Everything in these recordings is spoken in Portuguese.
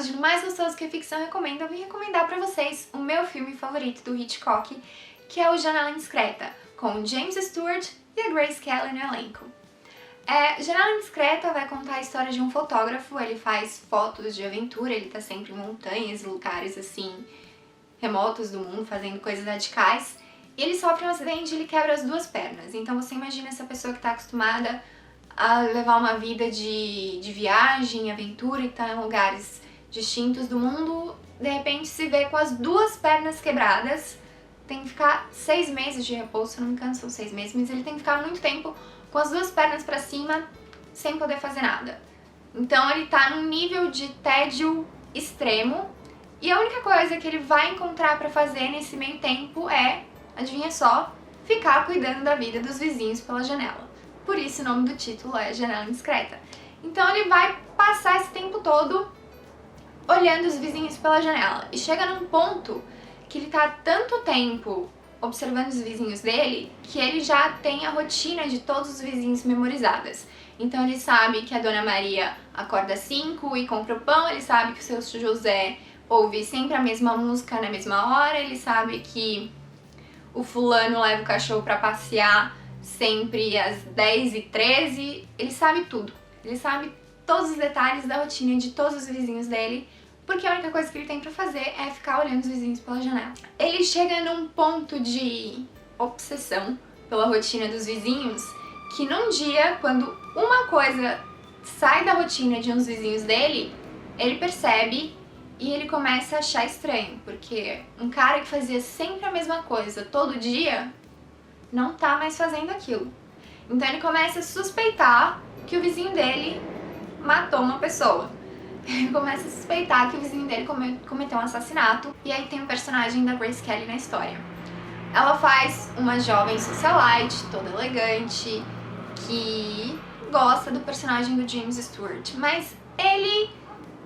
de Mais Gostoso que Ficção Recomenda, eu vim recomendar pra vocês o meu filme favorito do Hitchcock, que é o Janela Indiscreta, com James Stewart e a Grace Kelly no elenco. Janela Indiscreta vai contar a história de um fotógrafo. Ele faz fotos de aventura, ele tá sempre em montanhas, lugares assim, remotos do mundo, fazendo coisas radicais, e ele sofre um acidente e ele quebra as duas pernas. Então você imagina essa pessoa que tá acostumada a levar uma vida de viagem, aventura e tá em lugares distintos do mundo, de repente se vê com as duas pernas quebradas, tem que ficar 6 meses de repouso, se não me engano são 6 meses, mas ele tem que ficar muito tempo com as duas pernas pra cima, sem poder fazer nada. Então ele tá num nível de tédio extremo, e a única coisa que ele vai encontrar pra fazer nesse meio tempo é, adivinha só, ficar cuidando da vida dos vizinhos pela janela. Por isso o nome do título é Janela Indiscreta. Então ele vai passar esse tempo todo olhando os vizinhos pela janela. E chega num ponto que ele tá há tanto tempo observando os vizinhos dele que ele já tem a rotina de todos os vizinhos memorizadas. Então ele sabe que a Dona Maria acorda às 5 e compra o pão, ele sabe que o seu José ouve sempre a mesma música na mesma hora, ele sabe que o fulano leva o cachorro pra passear sempre às 10h13, ele sabe tudo. Ele sabe todos os detalhes da rotina de todos os vizinhos dele, porque a única coisa que ele tem pra fazer é ficar olhando os vizinhos pela janela. Ele chega num ponto de obsessão pela rotina dos vizinhos, que num dia, quando uma coisa sai da rotina de uns vizinhos dele, ele percebe e ele começa a achar estranho, porque um cara que fazia sempre a mesma coisa todo dia não tá mais fazendo aquilo. Então ele começa a suspeitar que o vizinho dele matou uma pessoa. Ele começa a suspeitar que o vizinho dele cometeu um assassinato. E aí tem o personagem da Grace Kelly na história. Ela faz uma jovem socialite, toda elegante, que gosta do personagem do James Stewart. Mas ele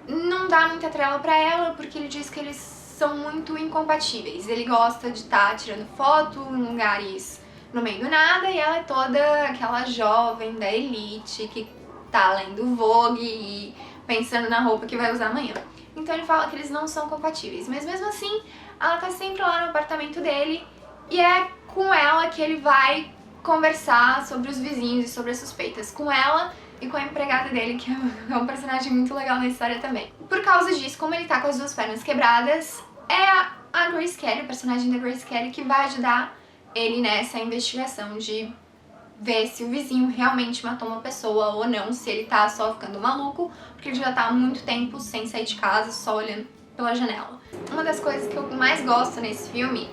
não dá muita trela pra ela, porque ele diz que eles são muito incompatíveis. Ele gosta de estar tirando foto em lugares no meio do nada, e ela é toda aquela jovem da elite que tá lendo Vogue e pensando na roupa que vai usar amanhã. Então ele fala que eles não são compatíveis, mas mesmo assim ela tá sempre lá no apartamento dele, e é com ela que ele vai conversar sobre os vizinhos e sobre as suspeitas, com ela e com a empregada dele, que é um personagem muito legal na história também. Por causa disso, como ele tá com as duas pernas quebradas, é a Grace Kelly, o personagem da Grace Kelly, que vai ajudar ele nessa investigação de ver se o vizinho realmente matou uma pessoa ou não, se ele tá só ficando maluco, porque ele já tá há muito tempo sem sair de casa, só olhando pela janela. Uma das coisas que eu mais gosto nesse filme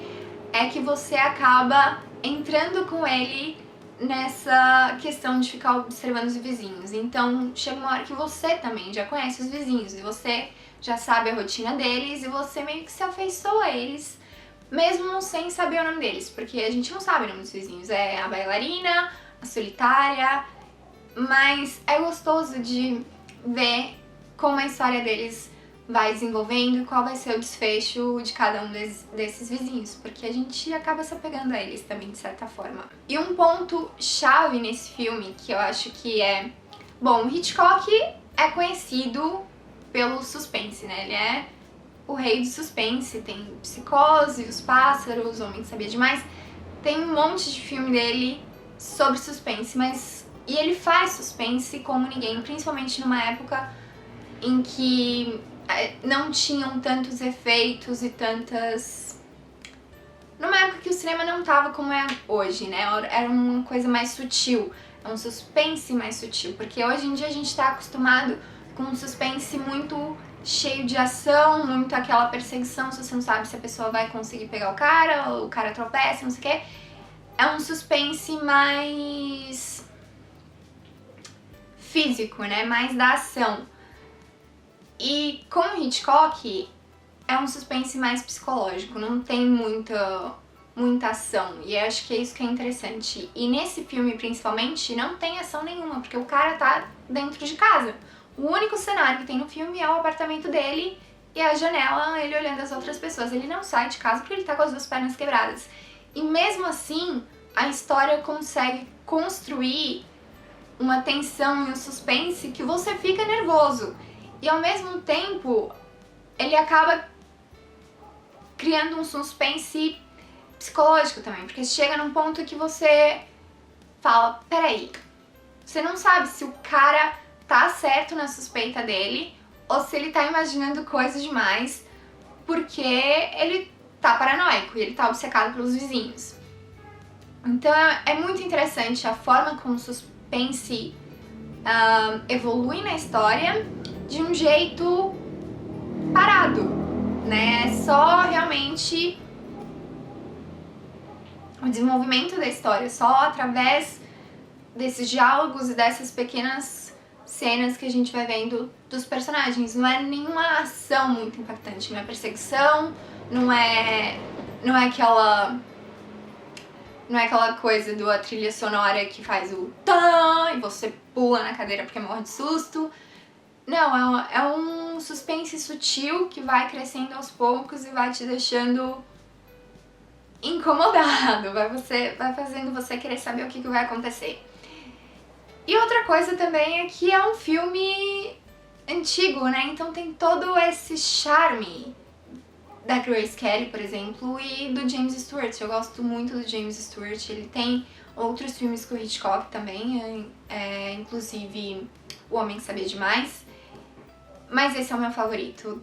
é que você acaba entrando com ele nessa questão de ficar observando os vizinhos. Então chega uma hora que você também já conhece os vizinhos e você já sabe a rotina deles e você meio que se afeiçoa a eles, mesmo sem saber o nome deles, porque a gente não sabe o nome dos vizinhos. É a bailarina, a solitária, mas é gostoso de ver como a história deles vai desenvolvendo e qual vai ser o desfecho de cada um desses vizinhos, porque a gente acaba se apegando a eles também, de certa forma. E um ponto chave nesse filme, que eu acho que é... Bom, o Hitchcock é conhecido pelo suspense, né? Ele é o rei do suspense, tem Psicose, Os Pássaros, O Homem que Sabia Demais, tem um monte de filme dele sobre suspense, e ele faz suspense como ninguém, principalmente numa época em que não tinham tantos efeitos e tantas... Numa época que o cinema não tava como é hoje, né? Era uma coisa mais sutil, um suspense mais sutil, porque hoje em dia a gente tá acostumado com um suspense muito cheio de ação, muito aquela perseguição, se você não sabe se a pessoa vai conseguir pegar o cara, ou o cara tropeça, não sei o quê. É um suspense mais físico, né? Mais da ação. E com o Hitchcock é um suspense mais psicológico, não tem muita ação, e eu acho que é isso que é interessante. E nesse filme, principalmente, não tem ação nenhuma, porque o cara tá dentro de casa. O único cenário que tem no filme é o apartamento dele e a janela, ele olhando as outras pessoas. Ele não sai de casa porque ele tá com as duas pernas quebradas. E mesmo assim, a história consegue construir uma tensão e um suspense que você fica nervoso. E ao mesmo tempo, ele acaba criando um suspense psicológico também, porque chega num ponto que você fala, peraí, você não sabe se o cara tá certo na suspeita dele ou se ele tá imaginando coisas demais porque ele tá paranoico e ele tá obcecado pelos vizinhos. Então é muito interessante a forma como o suspense evolui na história de um jeito parado, né? É só realmente o desenvolvimento da história, só através desses diálogos e dessas pequenas cenas que a gente vai vendo dos personagens. Não é nenhuma ação muito impactante, não é perseguição, não é aquela coisa da trilha sonora que faz o tã e você pula na cadeira porque morre de susto. Não, é um suspense sutil que vai crescendo aos poucos e vai te deixando incomodado, vai fazendo você querer saber o que vai acontecer. E outra coisa também é que é um filme antigo, né? Então tem todo esse charme da Grace Kelly, por exemplo, e do James Stewart. Eu gosto muito do James Stewart. Ele tem outros filmes com o Hitchcock também, inclusive O Homem que Sabia Demais. Mas esse é o meu favorito.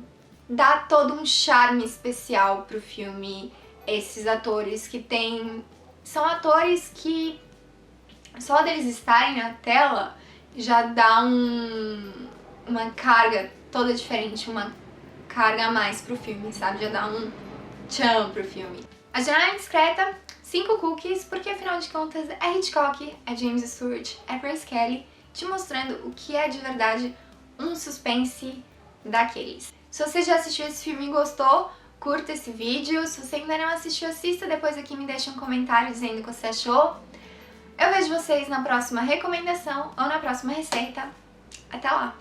Dá todo um charme especial pro filme. Esses atores que são atores que só deles estarem na tela já dá uma carga toda diferente, uma carga a mais pro filme, sabe? Já dá um tchan pro filme. A Janela Indiscreta, 5 cookies, porque afinal de contas é Hitchcock, é James Stewart, é Grace Kelly, te mostrando o que é de verdade um suspense daqueles. Se você já assistiu esse filme e gostou, curta esse vídeo. Se você ainda não assistiu, assista. Depois aqui me deixa um comentário dizendo o que você achou. Eu vejo vocês na próxima recomendação ou na próxima receita. Até lá!